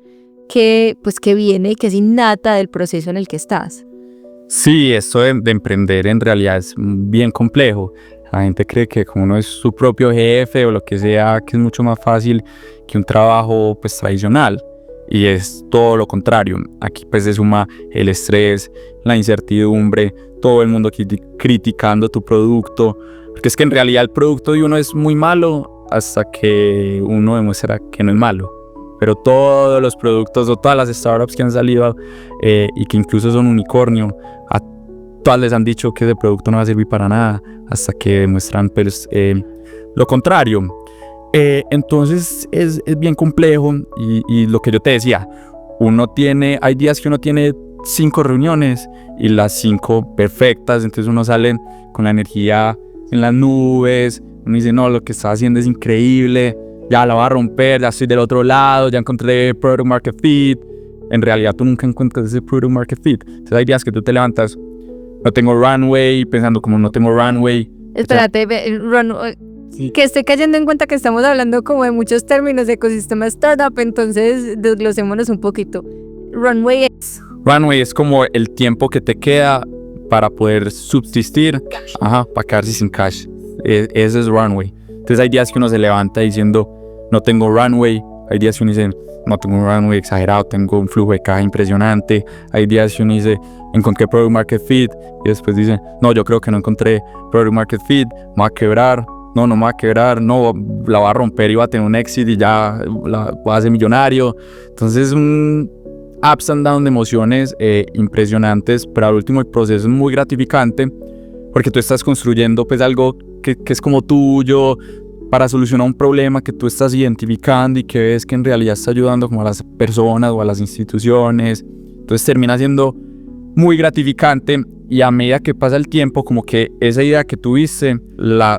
que viene, que es innata del proceso en el que estás? Sí, esto de emprender en realidad es bien complejo. La gente cree que como uno es su propio jefe o lo que sea, que es mucho más fácil que un trabajo pues tradicional. Y es todo lo contrario. Aquí pues se suma el estrés, la incertidumbre, todo el mundo criticando tu producto. Porque es que en realidad el producto de uno es muy malo hasta que uno demuestra que no es malo. Pero todos los productos o todas las startups que han salido y que incluso son unicornio, a todas les han dicho que ese producto no va a servir para nada hasta que demuestran pues, lo contrario. Entonces es bien complejo y lo que yo te decía, hay días que uno tiene 5 reuniones y las 5 perfectas, entonces uno sale con la energía en las nubes, uno dice no, lo que está haciendo es increíble, ya la va a romper, ya estoy del otro lado, ya encontré Product Market Fit. En realidad tú nunca encuentras ese Product Market Fit. Entonces hay días que tú te levantas, no tengo runway, pensando como no tengo runway. Espérate, sí. Que estoy cayendo en cuenta que estamos hablando como de muchos términos de ecosistema startup, entonces desglosémonos un poquito. Runway es como el tiempo que te queda para poder subsistir, para quedarse sin cash. Ese es runway. Entonces hay días que uno se levanta diciendo no tengo runway, hay días que uno dice no tengo un runway exagerado, tengo un flujo de caja impresionante, hay días que uno dice encontré Product Market Fit y después dice no, yo creo que no encontré Product Market Fit, me va a quebrar, no me va a quebrar, no, la va a romper y va a tener un exit y ya la va a hacer millonario. Entonces un ups and downs de emociones impresionantes, pero al último el proceso es muy gratificante porque tú estás construyendo pues algo que es como tuyo para solucionar un problema que tú estás identificando y que ves que en realidad está ayudando como a las personas o a las instituciones. Entonces termina siendo muy gratificante y a medida que pasa el tiempo como que esa idea que tuviste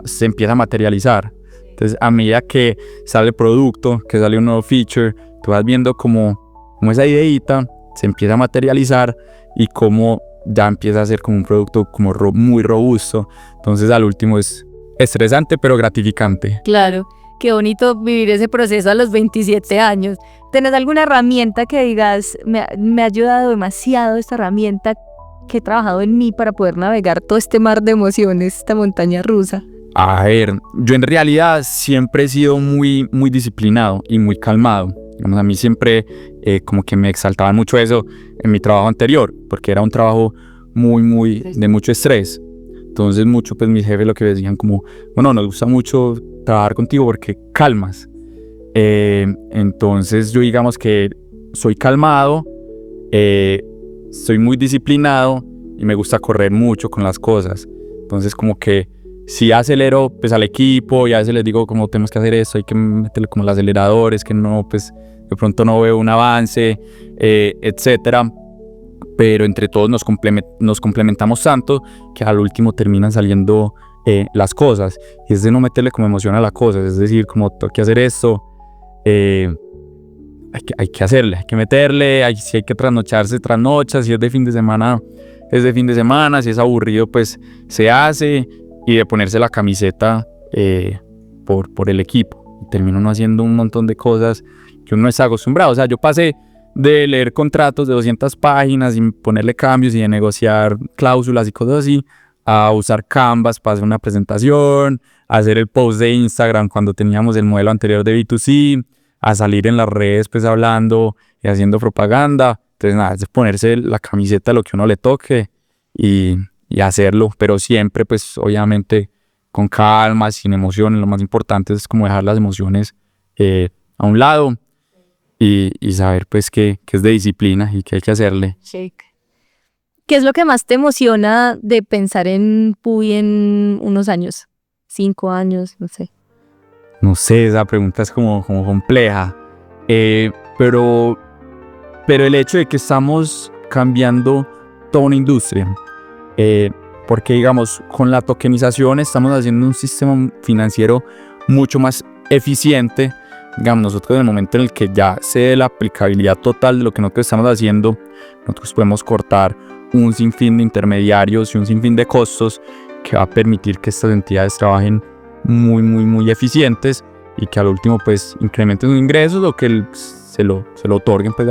se empieza a materializar. Entonces a medida que sale el producto, que sale un nuevo feature, tú vas viendo como esa ideita se empieza a materializar y como ya empieza a ser como un producto como muy robusto. Entonces al último es estresante pero gratificante. Claro, qué bonito vivir ese proceso a los 27 años. ¿Tenés alguna herramienta que digas, me ha ayudado demasiado esta herramienta que he trabajado en mí para poder navegar todo este mar de emociones, esta montaña rusa? A ver, yo en realidad siempre he sido muy, muy disciplinado y muy calmado. Digamos, a mí siempre como que me exaltaba mucho eso en mi trabajo anterior, porque era un trabajo muy de mucho estrés. Entonces mucho pues mis jefes lo que decían como, bueno, nos gusta mucho trabajar contigo porque calmas. Entonces yo digamos que soy calmado, soy muy disciplinado y me gusta correr mucho con las cosas. Entonces como que si acelero pues al equipo y a veces les digo como tenemos que hacer esto, hay que meterle como los aceleradores, que no pues de pronto no veo un avance, etcétera. Pero entre todos nos complementamos tanto que al último terminan saliendo las cosas. Y es de no meterle como emoción a las cosas, es decir, como tengo que hacer esto, hay que hacerle, hay que meterle, si hay que trasnocharse, trasnocha, si es de fin de semana, es de fin de semana, si es aburrido, pues se hace, y de ponerse la camiseta por el equipo. Y termino uno haciendo un montón de cosas que uno no está acostumbrado. O sea, yo pasé de leer contratos de 200 páginas y ponerle cambios y de negociar cláusulas y cosas así, a usar Canvas para hacer una presentación, a hacer el post de Instagram cuando teníamos el modelo anterior de B2C, a salir en las redes pues hablando y haciendo propaganda. Entonces nada, es ponerse la camiseta de lo que uno le toque y hacerlo, pero siempre pues obviamente con calma, sin emociones. Lo más importante es como dejar las emociones a un lado y saber pues que es de disciplina y que hay que hacerle. Shake. ¿Qué es lo que más te emociona de pensar en Puy en unos años? 5 años, no sé. No sé, esa pregunta es como compleja, pero el hecho de que estamos cambiando toda una industria, porque digamos con la tokenización estamos haciendo un sistema financiero mucho más eficiente. Digamos, nosotros en el momento en el que ya se dé la aplicabilidad total de lo que nosotros estamos haciendo, nosotros podemos cortar un sinfín de intermediarios y un sinfín de costos que va a permitir que estas entidades trabajen muy eficientes y que al último pues incrementen sus ingresos o que se lo otorguen pues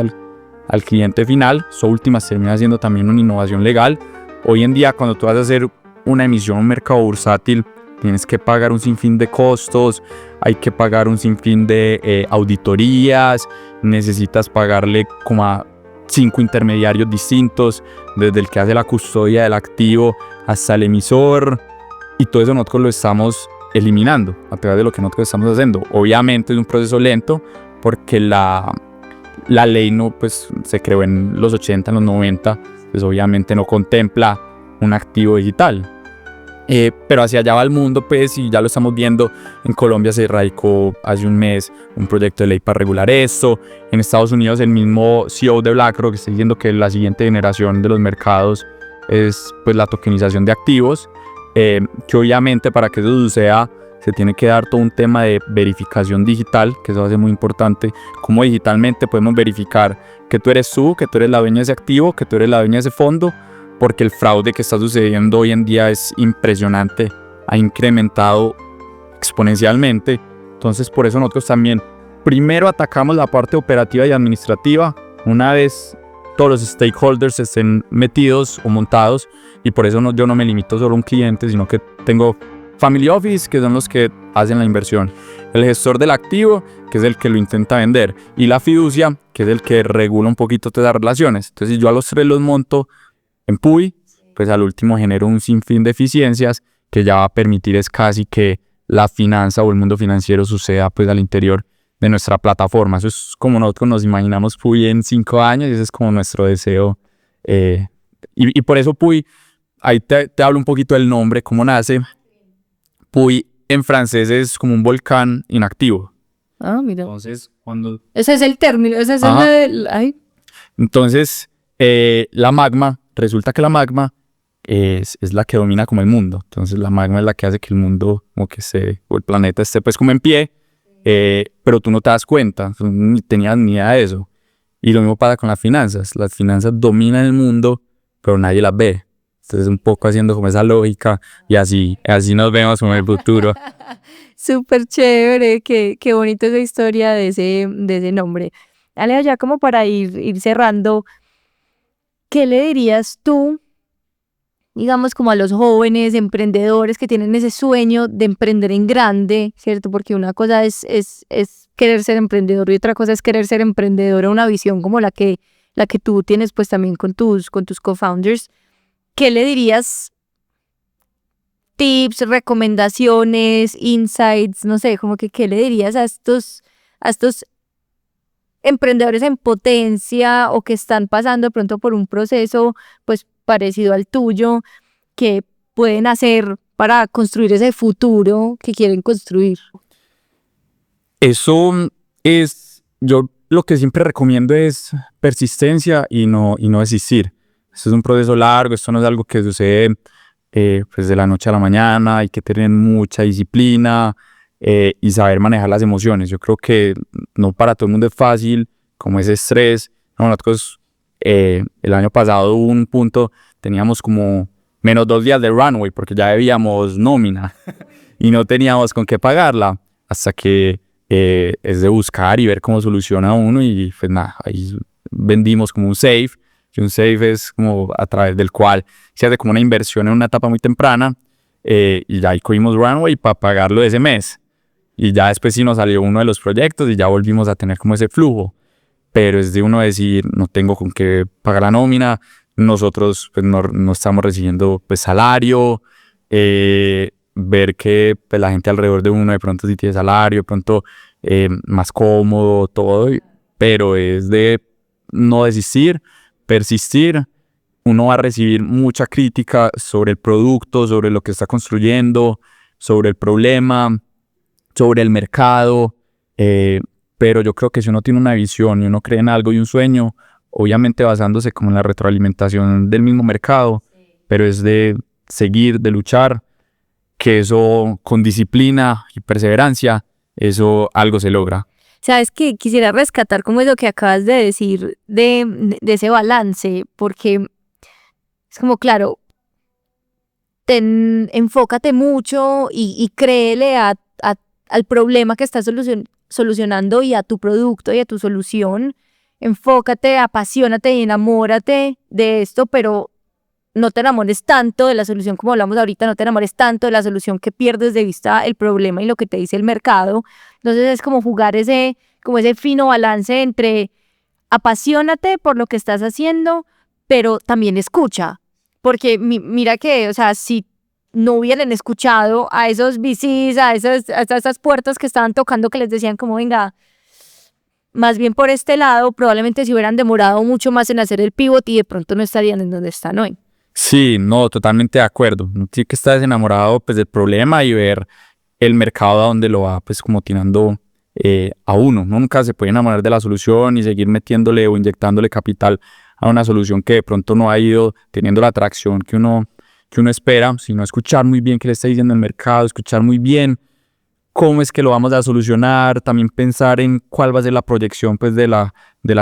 al cliente final. Eso últimas termina siendo también una innovación legal. Hoy en día cuando tú vas a hacer una emisión en un mercado bursátil, tienes que pagar un sinfín de costos, hay que pagar un sinfín de auditorías, necesitas pagarle como a 5 intermediarios distintos, desde el que hace la custodia del activo hasta el emisor, y todo eso nosotros lo estamos eliminando a través de lo que nosotros estamos haciendo. Obviamente es un proceso lento porque la ley no pues se creó en los 80, en los 90, pues obviamente no contempla un activo digital. Pero hacia allá va el mundo pues, y ya lo estamos viendo. En Colombia se radicó hace un mes un proyecto de ley para regular esto. En Estados Unidos el mismo CEO de BlackRock está diciendo que la siguiente generación de los mercados es pues la tokenización de activos, que obviamente para que eso suceda se tiene que dar todo un tema de verificación digital, que eso va a ser muy importante. Cómo digitalmente podemos verificar que tú eres la dueña de ese activo, que tú eres la dueña de ese fondo, porque el fraude que está sucediendo hoy en día es impresionante, ha incrementado exponencialmente. Entonces por eso nosotros también primero atacamos la parte operativa y administrativa una vez todos los stakeholders estén metidos o montados, y por eso yo no me limito solo a un cliente, sino que tengo family office, que son los que hacen la inversión, el gestor del activo, que es el que lo intenta vender, y la fiducia, que es el que regula un poquito todas las relaciones. Entonces si yo a los tres los monto en Puy, pues al último genero un sinfín de eficiencias que ya va a permitir es casi que la finanza o el mundo financiero suceda pues al interior de nuestra plataforma. Eso es como nosotros nos imaginamos Puy en 5 años, y ese es como nuestro deseo. Y por eso Puy, ahí te hablo un poquito del nombre, cómo nace. Puy en francés es como un volcán inactivo. Ah, mira. Entonces, cuando... Ese es el término, ese es el... Ay. Entonces, resulta que la magma es la que domina como el mundo. Entonces la magma es la que hace que el mundo o el planeta esté pues como en pie, pero tú no te das cuenta, tú ni tenías ni idea de eso. Y lo mismo pasa con las finanzas dominan el mundo, pero nadie las ve. Entonces un poco haciendo como esa lógica, y así nos vemos en el futuro. Súper chévere, qué bonita esa historia de ese nombre. Alea, ya como para ir cerrando, ¿qué le dirías tú digamos, como a los jóvenes emprendedores que tienen ese sueño de emprender en grande, ¿cierto? Porque una cosa es querer ser emprendedor y otra cosa es querer ser emprendedor a una visión como la que tú tienes pues también con tus co-founders. ¿Qué le dirías? Tips, recomendaciones, insights, no sé, como que ¿qué le dirías a estos emprendedores en potencia o que están pasando de pronto por un proceso pues parecido al tuyo, que pueden hacer para construir ese futuro que quieren construir? Eso es, yo lo que siempre recomiendo es persistencia y no desistir. Esto es un proceso largo, esto no es algo que sucede pues de la noche a la mañana, hay que tener mucha disciplina y saber manejar las emociones. Yo creo que no para todo el mundo es fácil, como ese estrés. No, nosotros el año pasado hubo un punto, teníamos como menos 2 días de runway porque ya debíamos nómina y no teníamos con qué pagarla, hasta que es de buscar y ver cómo soluciona uno y pues nada, ahí vendimos como un safe. Y un safe es como a través del cual se hace como una inversión en una etapa muy temprana y ya ahí cogimos runway para pagarlo ese mes. Y ya después sí nos salió uno de los proyectos y ya volvimos a tener como ese flujo. Pero es de uno decir, no tengo con qué pagar la nómina, nosotros pues no estamos recibiendo pues salario, ver que pues, la gente alrededor de uno de pronto sí tiene salario, de pronto más cómodo, todo, pero es de no desistir, persistir. Uno va a recibir mucha crítica sobre el producto, sobre lo que está construyendo, sobre el problema, sobre el mercado, pero yo creo que si uno tiene una visión y uno cree en algo y un sueño, obviamente basándose como en la retroalimentación del mismo mercado, pero es de seguir, de luchar, que eso con disciplina y perseverancia, eso algo se logra. Sabes que quisiera rescatar como eso que acabas de decir de ese balance, porque es como, claro, enfócate mucho y créele al problema que estás solucionando y a tu producto y a tu solución. Enfócate, apasionate y enamórate de esto, pero no te enamores tanto de la solución como hablamos ahorita, no te enamores tanto de la solución que pierdes de vista el problema y lo que te dice el mercado. Entonces es como jugar ese fino balance entre apasionate por lo que estás haciendo, pero también escucha. Porque mira que, o sea, si no hubieran escuchado a esos VCs, a esas puertas que estaban tocando que les decían como, venga, más bien por este lado, probablemente se hubieran demorado mucho más en hacer el pivot y de pronto no estarían en donde están hoy. Sí, no, totalmente de acuerdo. Sí que estás enamorado pues del problema y ver el mercado a donde lo va pues como tirando a uno. Uno nunca se puede enamorar de la solución y seguir metiéndole o inyectándole capital a una solución que de pronto no ha ido teniendo la atracción que uno espera, sino escuchar muy bien qué le está diciendo el mercado, escuchar muy bien cómo es que lo vamos a solucionar, también pensar en cuál va a ser la proyección pues de la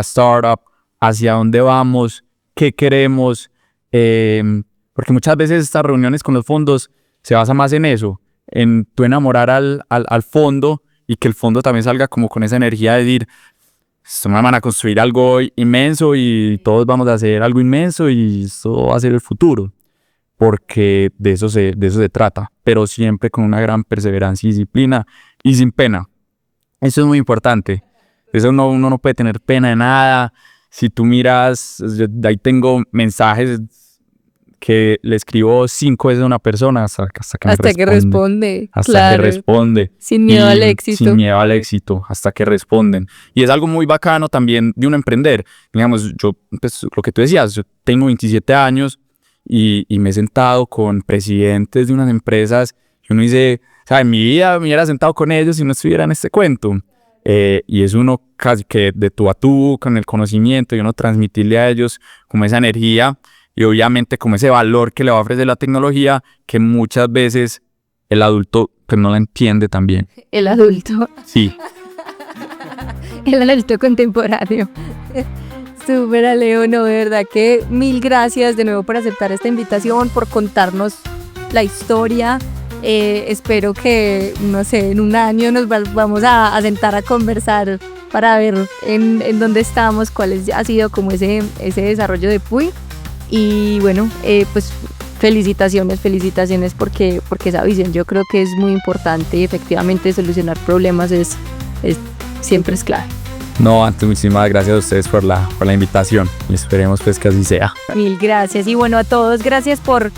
startup, hacia dónde vamos, qué queremos, porque muchas veces estas reuniones con los fondos se basa más en eso, en tú enamorar al fondo y que el fondo también salga como con esa energía de decir, esto van a construir algo inmenso y todos vamos a hacer algo inmenso y esto va a ser el futuro, porque de eso se trata, pero siempre con una gran perseverancia y disciplina y sin pena. Eso es muy importante. Eso uno no puede tener pena de nada. Si tú miras, ahí tengo mensajes que le escribo 5 veces a una persona hasta que responde. Hasta que responde. Sin miedo al éxito. Sin miedo al éxito, hasta que responden. Y es algo muy bacano también de uno emprender. Digamos, yo, pues, lo que tú decías, yo tengo 27 años y me he sentado con presidentes de unas empresas y uno dice, o sea, en mi vida me hubiera sentado con ellos si no estuviera en este cuento. Y es uno casi que de tú a tú, con el conocimiento y uno transmitirle a ellos como esa energía y obviamente como ese valor que le va a ofrecer la tecnología que muchas veces el adulto pues no la entiende también. El adulto. Sí. El adulto contemporáneo. Súper, Alejo, no, de verdad que mil gracias de nuevo por aceptar esta invitación, por contarnos la historia. Espero que, no sé, en un año nos vamos a sentar a conversar para ver en dónde estamos, cuál ha sido como ese desarrollo de Puy. Y bueno, pues Felicitaciones porque esa visión yo creo que es muy importante y efectivamente solucionar problemas siempre es clave. No, antes muchísimas gracias a ustedes por la invitación y esperemos pues que así sea. Mil gracias y bueno, a todos gracias por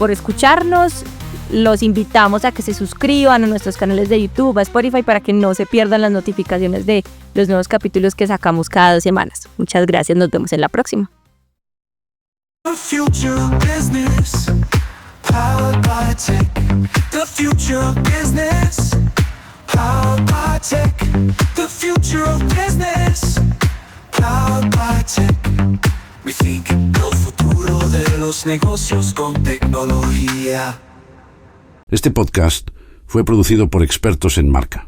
escucharnos. Los invitamos a que se suscriban a nuestros canales de YouTube, a Spotify, para que no se pierdan las notificaciones de los nuevos capítulos que sacamos cada 2 semanas. Muchas gracias, nos vemos en la próxima. The future of business, powered by tech. The future of business, powered by tech. The future of business, powered by tech. We think el futuro de los negocios con tecnología. Este podcast fue producido por Expertos en Marca.